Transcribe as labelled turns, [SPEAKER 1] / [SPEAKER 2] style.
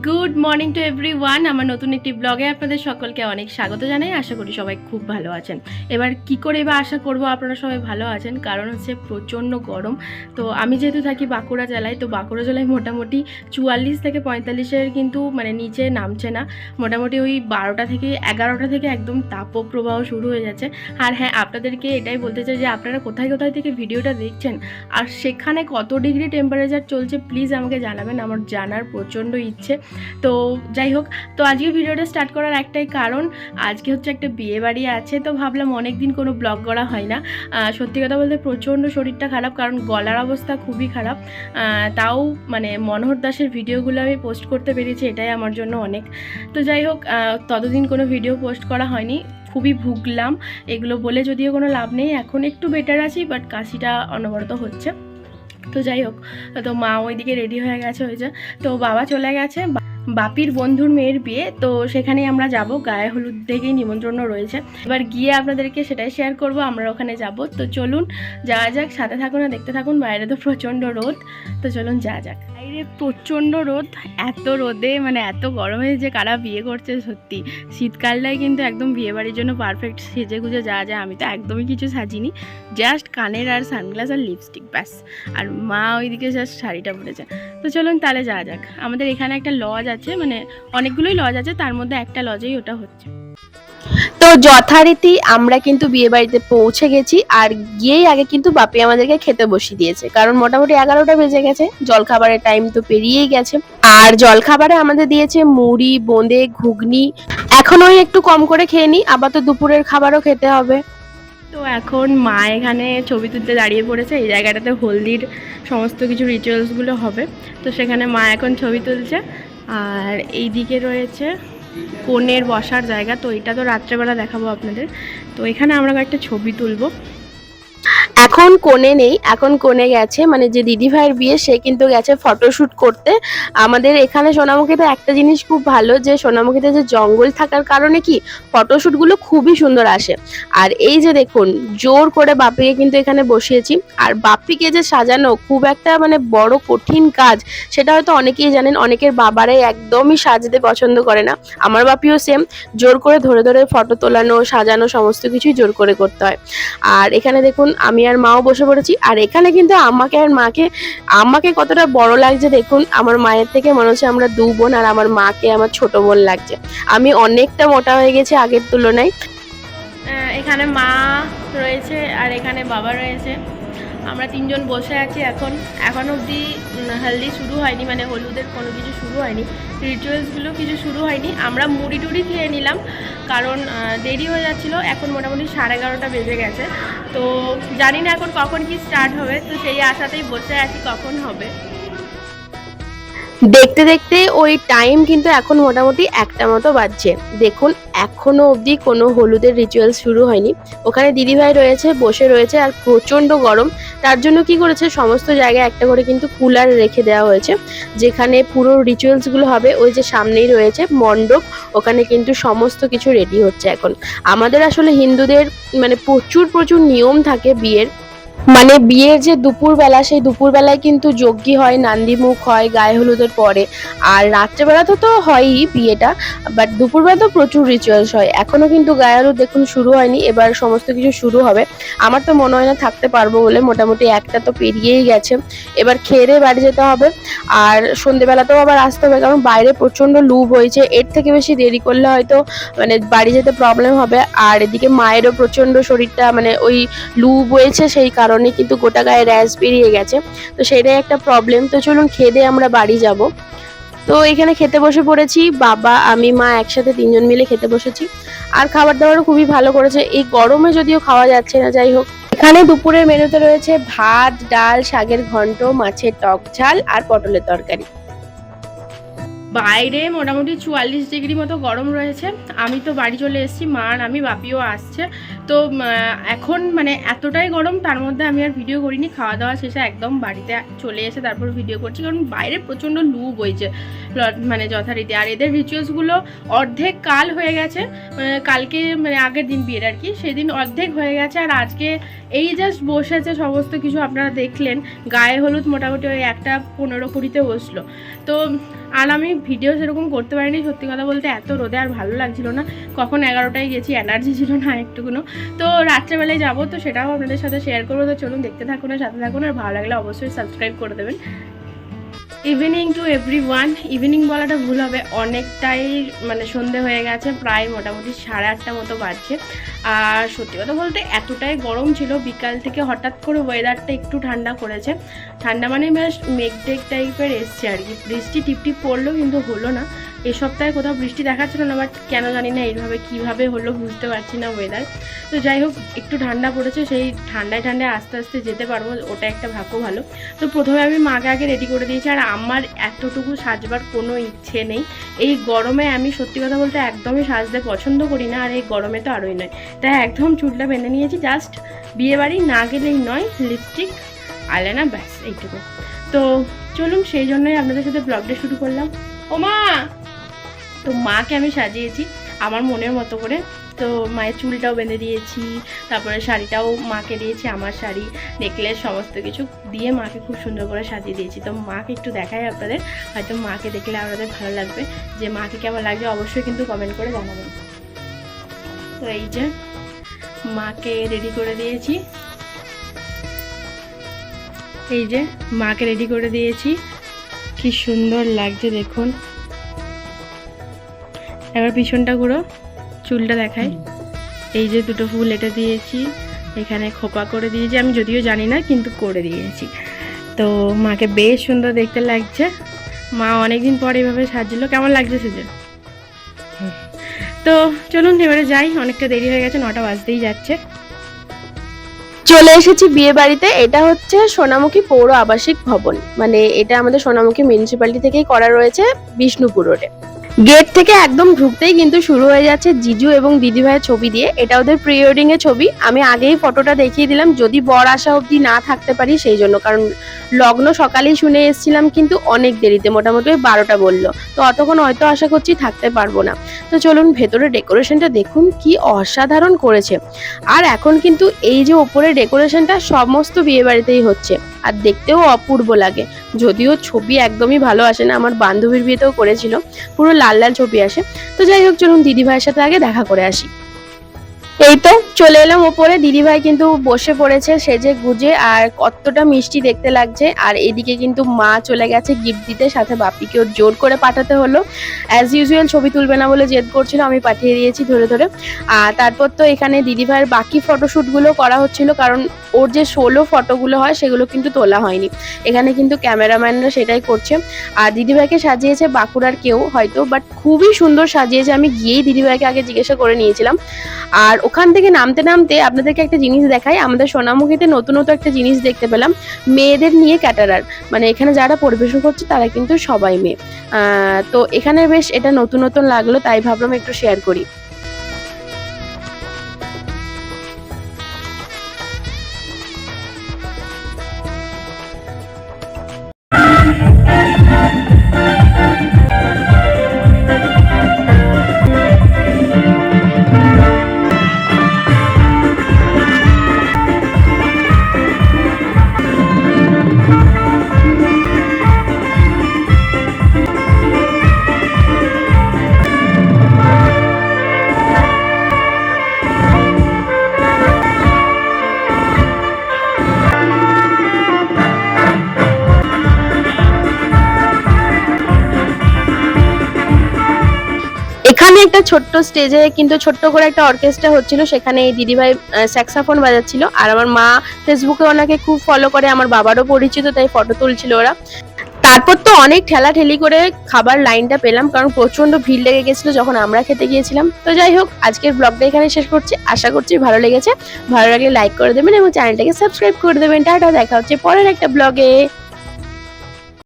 [SPEAKER 1] Good morning to everyone. আমার নতুন একটি ব্লগে আপনাদের সকলকে অনেক স্বাগত জানাই। আশা করি সবাই খুব ভালো আছেন। এবার কি করে বা আশা করব আপনারা সবাই ভালো আছেন, কারণ হচ্ছে প্রচণ্ড গরম। তো আমি যেহেতু থাকি বাঁকুড়া জেলায়, তো বাঁকুড়া জেলায় মোটামুটি 44 থেকে 45-এর কিন্তু মানে নিচে নামছে না, মোটামুটি ওই 12টা থেকে 11টা থেকে একদম তাপপ্রবাহ শুরু হয়ে যাচ্ছে। আর হ্যাঁ, আপনাদেরকে এটাই বলতে চাই যে আপনারা কোথায় কোথায় থেকে ভিডিওটা দেখছেন আর সেখানে কত ডিগ্রি টেম্পারেচার চলছে প্লিজ আমাকে জানাবেন, আমার জানার প্রচণ্ড ইচ্ছে। তো যাই হোক, তো আজকে ভিডিওটা স্টার্ট করার একটাই কারণ, আজকে হচ্ছে একটা বিয়ে বাড়ি আছে। তো ভাবলাম অনেক দিন কোনো ব্লগ করা হয় না। সত্যি কথা বলতে প্রচণ্ড শরীরটা খারাপ, কারণ গলার অবস্থা খুবই খারাপ। তাও মানে মনোহর দাসের ভিডিওগুলো আমি পোস্ট করতে পেরেছি, এটাই আমার জন্য অনেক। তো যাই হোক, ততদিন কোনো ভিডিও পোস্ট করা হয়নি, খুবই ভুগলাম। এগুলো বলে যদিও কোনো লাভ নেই, এখন একটু বেটার আছি, বাট কাশিটা অনবরত হচ্ছে। তো যাই হোক, তো মা ওইদিকে রেডি হয়ে গেছে, হয়েছে। তো বাবা চলে গেছে বাপির বন্ধুর মেয়ের বিয়ে, তো সেখানেই আমরা যাব। গায়ে হলুদ থেকেই নিমন্ত্রণ রয়েছে, এবার গিয়ে আপনাদেরকে সেটাই শেয়ার করব, আমরা ওখানে যাব। তো চলুন যাওয়া যাক, সাথে থাকুন আর দেখতে থাকুন। বাইরে তো প্রচণ্ড রোদ, তো চলুন যাওয়া যাক। বাইরে প্রচণ্ড রোদ, এত রোদে মানে এত গরমে যে কারা বিয়ে করছে, সত্যি শীতকালটাই কিন্তু একদম বিয়ে বাড়ির জন্য পারফেক্ট সেজে গুজে যাওয়া যায়। আমি তো একদমই কিছু সাজিনি, জাস্ট কানের আর সানগ্লাস আর লিপস্টিক ব্যাস। আর মা ওইদিকে জাস্ট শাড়িটা পরেছে। তো চলুন তাহলে যাওয়া যাক। আমাদের এখানে একটা লজ আছে, মানে অনেকগুলোই লজ আছে, তার মধ্যে একটা লজেই ওটা হচ্ছে।
[SPEAKER 2] তো যথারীতি আমরা কিন্তু বিয়ে বাড়িতে পৌঁছে গেছি, আর গিয়েই আগে কিন্তু বাপি আমাদেরকে খেতে বসিয়ে দিয়েছে, কারণ মোটামুটি 11টা বেজে গেছে, জলখাবারের টাইম তো পেরিয়েই গেছে। আর জলখাবারে আমাদের দিয়েছে মুড়ি, বোঁদে, ঘুগনি। এখন ওই একটু কম করে খেয়ে নিই, আবার তো দুপুরের খাবারও খেতে হবে।
[SPEAKER 1] তো এখন মা এখানে ছবি তুলতে দাঁড়িয়ে পড়েছে, এই জায়গাটাতে হলদির সমস্ত কিছু রিচুয়ালসগুলো হবে, তো সেখানে মা এখন ছবি তুলছে। আর এই দিকে রয়েছে কনের বসার জায়গা, তো এটা তো রাত্রেবেলা দেখাবো আপনাদের। তো এখানে আমরা একটা ছবি তুলবো।
[SPEAKER 2] এখন কোণে নেই, এখন কোণে গেছে, মানে যে দিদি ভাইয়ের বিয়ে সে কিন্তু গেছে ফটোশুট করতে। আমাদের এখানে সোনামুখীতে একটা জিনিস খুব ভালো, যে সোনামুখীতে যে জঙ্গল থাকার কারণে কি ফটোশুটগুলো খুবই সুন্দর আসে। আর এই যে দেখুন, জোর করে বাপিকে কিন্তু এখানে বসিয়েছি। আর বাপিকে যে সাজানো খুব একটা মানে বড় কঠিন কাজ, সেটা হয়তো অনেকেই জানেন। অনেকের বাবারাই একদমই সাজতে পছন্দ করে না, আমার বাপিও সেম, জোর করে ধরে ধরে ফটো তোলানো, সাজানো সমস্ত কিছুই জোর করে করতে হয়। আর এখানে দেখুন আমি আর মাও বসে পড়েছি। আর এখানে কিন্তু আমাকে আর আমাকে কতটা বড় লাগছে দেখুন, আমার মায়ের থেকে মনে হচ্ছে আমরা দু বোন, আর আমার মাকে আমার ছোট বোন লাগছে। আমি অনেকটা মোটা হয়ে গেছি আগের তুলনায়।
[SPEAKER 1] এখানে মা রয়েছে আর এখানে বাবা রয়েছে, আমরা তিনজন বসে আছি। এখন অবধি হলদি শুরু হয়নি, মানে হলুদের কোনো কিছু শুরু হয়নি, রিচুয়ালসগুলো কিছু শুরু হয়নি। আমরা মুড়ি টুড়ি খেয়ে নিলাম, কারণ দেরি হয়ে যাচ্ছিলো। এখন মোটামুটি 11:30 বেজে গেছে, তো জানি না এখন কখন কি স্টার্ট হবে, তো সেই আশাতেই বসে আছি কখন হবে।
[SPEAKER 2] দেখতে দেখতে ওই টাইম কিন্তু এখন মোটামুটি 1টা মতো বাজছে। দেখুন এখনো অবধি কোনো হলুদের রিচুয়াল শুরু হয়নি। ওখানে দিদিভাই রয়েছে, বসে রয়েছে, আর প্রচন্ড গরম। তার জন্য কি করেছে, সমস্ত জায়গায় একটা করে কিন্তু কুলার রেখে দেওয়া হয়েছে, যেখানে পুরো রিচুয়ালস গুলো হবে। ওই যে সামনেই রয়েছে মণ্ডপ, ওখানে কিন্তু সমস্ত কিছু রেডি হচ্ছে এখন। আমাদের আসলে হিন্দুদের মানে প্রচুর নিয়ম থাকে বিয়ের। মানে বিয়ের যে দুপুরবেলা, সেই দুপুরবেলায় কিন্তু যজ্ঞি হয়, নান্দিমুখ হয় গায়ে হলুদের পরে। আর রাত্রেবেলা তো হয়ই বিয়েটা, বাট দুপুরবেলা তো প্রচুর রিচুয়ালস হয়। এখনো কিন্তু গায়ে হলুদ দেখুন শুরু হয়নি, এবার সমস্ত কিছু শুরু হবে। আমার তো মনে হয় না থাকতে পারবো বলে, মোটামুটি 1টা তো পেরিয়েই গেছে। এবার খেয়ে দিয়ে বাড়ি যেতে হবে, আর সন্ধ্যেবেলাতেও আবার আসতে হবে, কারণ বাইরে প্রচন্ড লু বইছে। এর থেকে বেশি দেরি করলে হয়তো মানে বাড়ি যেতে প্রবলেম হবে। আর এদিকে মায়েরও প্রচন্ড শরীরটা মানে ওই লু বইছে, সেই কারণে কিন্তু গোটা গায়ে র্যাশ বেরিয়ে গেছে, তো সেটাই একটা প্রবলেম। তো চলুন খেয়ে দিয়ে আমরা বাড়ি যাব। তো এখানে খেতে বসে পড়েছি, বাবা আমি মা একসাথে তিনজন মিলে খেতে বসেছি। আর খাবার দাবারও খুবই ভালো করেছে, এই গরমে যদিও খাওয়া যাচ্ছে না। যাই হোক, এখানে দুপুরের মেনুতে রয়েছে ভাত, ডাল, শাকের ঘন্ট, মাছের টক ঝাল আর পটলের তরকারি।
[SPEAKER 1] বাইরে মোটামুটি 44 ডিগ্রি মতো গরম রয়েছে। আমি তো বাড়ি চলে এসেছি, মা আর আমি, বাপিও আসছে। তো এখন মানে এতটাই গরম, তার মধ্যে আমি আর ভিডিও করিনি। খাওয়া দাওয়া শেষে একদম বাড়িতে চলে এসে তারপর ভিডিও করছি, কারণ বাইরে প্রচণ্ড লু বইছে মানে যথারীতি। আর এদের রিচুয়ালসগুলো অর্ধেক কাল হয়ে গেছে, কালকে মানে আগের দিন বিয়ের আর কি, সেদিন অর্ধেক হয়ে গেছে। আর আজকে এই জাস্ট বসেছে সমস্ত কিছু, আপনারা দেখলেন। গায়ে হলুদ মোটামুটি ওই 1:15-20 বসলো। তো আর আমি ভিডিও সেরকম করতে পারিনি, সত্যি কথা বলতে এত রোদে আর ভালো লাগছিল না। কখন 11টায় গেছি, এনার্জি ছিল না একটুকুনো। তো রাত্রেবেলায় যাবো, তো সেটাও আপনাদের সাথে শেয়ার করবো। তো চলুন দেখতে থাকুন আর সাথে থাকুন, আর ভালো লাগলে অবশ্যই সাবস্ক্রাইব করে দেবেন। ইভিনিং টু এভরিওয়ান, ইভিনিং বলাটা ভুল হবে, অনেকটাই মানে সন্ধে হয়ে গেছে, প্রায় মোটামুটি 8:30 মতো বাজছে। আর সত্যি কথা বলতে এতটাই গরম ছিল, বিকাল থেকে হঠাৎ করে ওয়েদারটা একটু ঠান্ডা করেছে। ঠান্ডা মানে বেশ মেঘ টাইপের এসছে আর কি, বৃষ্টি টিপটিপ পড়লো কিন্তু হলো না। এই সপ্তাহে কোথাও বৃষ্টি দেখাচ্ছিল না, বাট কেন জানি না এইভাবে কীভাবে হলো বুঝতে পারছি না ওয়েদার। তো যাই হোক, একটু ঠান্ডা পড়েছে, সেই ঠান্ডায় আস্তে আস্তে যেতে পারবো, ওটা একটা ভাগ্য ভালো। তো প্রথমে আমি মাকে আগে রেডি করে দিয়েছি, আর আমার এতটুকু সাজবার কোনো ইচ্ছে নেই। এই গরমে আমি সত্যি কথা বলতে একদমই সাজতে পছন্দ করি না, আর এই গরমে তো আরোই নয়। তাই একদম চুলটা বেঁধে নিয়েছি, জাস্ট বিয়েবাড়ি না গেলেই নয়, লিপস্টিক আইলাইনার ব্যাস এইটুকু। তো চলুন, সেই জন্যই আপনাদের সাথে ব্লগটা শুরু করলাম। ও মা, তো মাকে আমি সাজিয়েছি আমার মনের মতো করে। তো মায়ের চুলটাও বেঁধে দিয়েছি, তারপরে শাড়িটাও মাকে দিয়েছি, আমার শাড়ি, নেকলেস সমস্ত কিছু দিয়ে মাকে খুব সুন্দর করে সাজিয়ে দিয়েছি। তো মাকে একটু দেখাই আপনাদের, হয়তো মাকে দেখলে আপনাদের ভালো লাগবে। যে মাকে কেমন লাগছে অবশ্যই কিন্তু কমেন্ট করে জানাবেন। তো এই যে মাকে রেডি করে দিয়েছি, এই যে মাকে রেডি করে দিয়েছি, কি সুন্দর লাগছে দেখুন। এবার পিছনটা ঘুরো, চুলটা দেখাই। এই যে দুটো ফুল এটা দিয়েছি, এখানে খোপা করে দিয়েছি, আমি যদিও জানি না কিন্তু করে দিয়েছি। তো মাকে বেশ সুন্দর দেখতে লাগছে। মা অনেকদিন পর এইভাবে সাজলো, কেমন লাগছে সেজে? তো চলুন এবারে যাই, অনেকটা দেরি হয়ে গেছে, 9টা বাজতেই যাচ্ছে।
[SPEAKER 2] চলে এসেছি বিয়ে বাড়িতে। এটা হচ্ছে সোনামুখী পৌর আবাসিক ভবন, মানে এটা আমাদের সোনামুখী মিউনিসিপ্যালিটি থেকেই করা রয়েছে, বিষ্ণুপুর রোডে। গেট থেকে একদম ঢুকতেই কিন্তু শুরু হয়ে যাচ্ছে জিজু এবং দিদিভাইয়ের ছবি দিয়ে। এটা ওদের প্রি ওয়েডিং এর ছবি। আমি আগেই ফটোটা দেখিয়ে দিলাম, যদি বর আসা অবধি না থাকতে পারি সেই জন্য, কারণ লগ্ন সকালেই শুনে এসেছিলাম কিন্তু অনেক দেরিতে, মোটামুটি 12টা বললো। তো অতক্ষণ হয়তো আশা করছি থাকতে পারবো না। তো চলুন ভেতরে ডেকোরেশনটা দেখুন, কি অসাধারণ করেছে। আর এখন কিন্তু এই যে ওপরে ডেকোরেশনটা সমস্ত বিয়ে বাড়িতেই হচ্ছে, আর দেখতেও অপূর্ব লাগে। যদিও ছবি একদমই ভালো আসে না, আমার বান্ধবীর বিয়েতেও করেছিল, পুরো লাল লাল ছবি আসে। তো যাই হোক, চলুন দিদিভাইয়ের সাথে আগে দেখা করে আসি। এই তো চলে এলাম ওপরে, দিদিভাই কিন্তু বসে পড়েছে সেজে গুজে, আর কতটা মিষ্টি দেখতে লাগছে। আর এদিকে কিন্তু মা চলে গেছে গিফট দিতে, সাথে বাপিকেও জোর করে পাঠাতে হলো। অ্যাজ ইউজুয়াল ছবি তুলবে না বলে জেদ করছিল, আমি পাঠিয়ে দিয়েছি ধরে ধরে। আর তারপর তো এখানে দিদিভাইয়ের বাকি ফটোশ্যুটগুলো করা হচ্ছিল, কারণ ওর যে 16 ফটোগুলো হয় সেগুলো কিন্তু তোলা হয়নি। এখানে কিন্তু ক্যামেরাম্যানরা সেটাই করছে। আর দিদিভাইকে সাজিয়েছে বাঁকুড়ার কেউ হয়তো, বাট খুবই সুন্দর সাজিয়েছে। আমি গিয়েই দিদিভাইকে আগে জিজ্ঞাসা করে নিয়েছিলাম। আর ওখান থেকে নামতে নামতে আপনাদেরকে একটা জিনিস দেখাই, আমাদের সোনামুখীতে নতুন একটা জিনিস দেখতে পেলাম, মেয়েদের নিয়ে ক্যাটারার। মানে এখানে যারা পরিবেশন করছে তারা কিন্তু সবাই মেয়ে। তো এখানে বেশ এটা নতুন লাগলো, তাই ভাবলাম একটু শেয়ার করি। এখানে একটা ছোট্ট স্টেজে কিন্তু ছোট্ট করে একটা অর্কেস্ট্রা হচ্ছিল, সেখানে এই দিদিভাই স্যাক্সাফোন বাজাচ্ছিল। আর আমার মা ফেসবুকে ওনাকে খুব ফলো করে, আমার বাবারও পরিচিত, তাই ফটো তুলছিল ওরা। তারপর তো অনেক ঠেলাঠেলি করে খাবার লাইনটা পেলাম, কারণ প্রচন্ড ভিড় লেগে গেছিল যখন আমরা খেতে গিয়েছিলাম। তো যাই হোক, আজকের ব্লগটা এখানে শেষ করছি, আশা করছি ভালো লেগেছে। ভালো লাগলে লাইক করে দেবেন এবং চ্যানেলটাকে সাবস্ক্রাইব করে দেবেন। টাটা, দেখা হচ্ছে পরের একটা ব্লগে।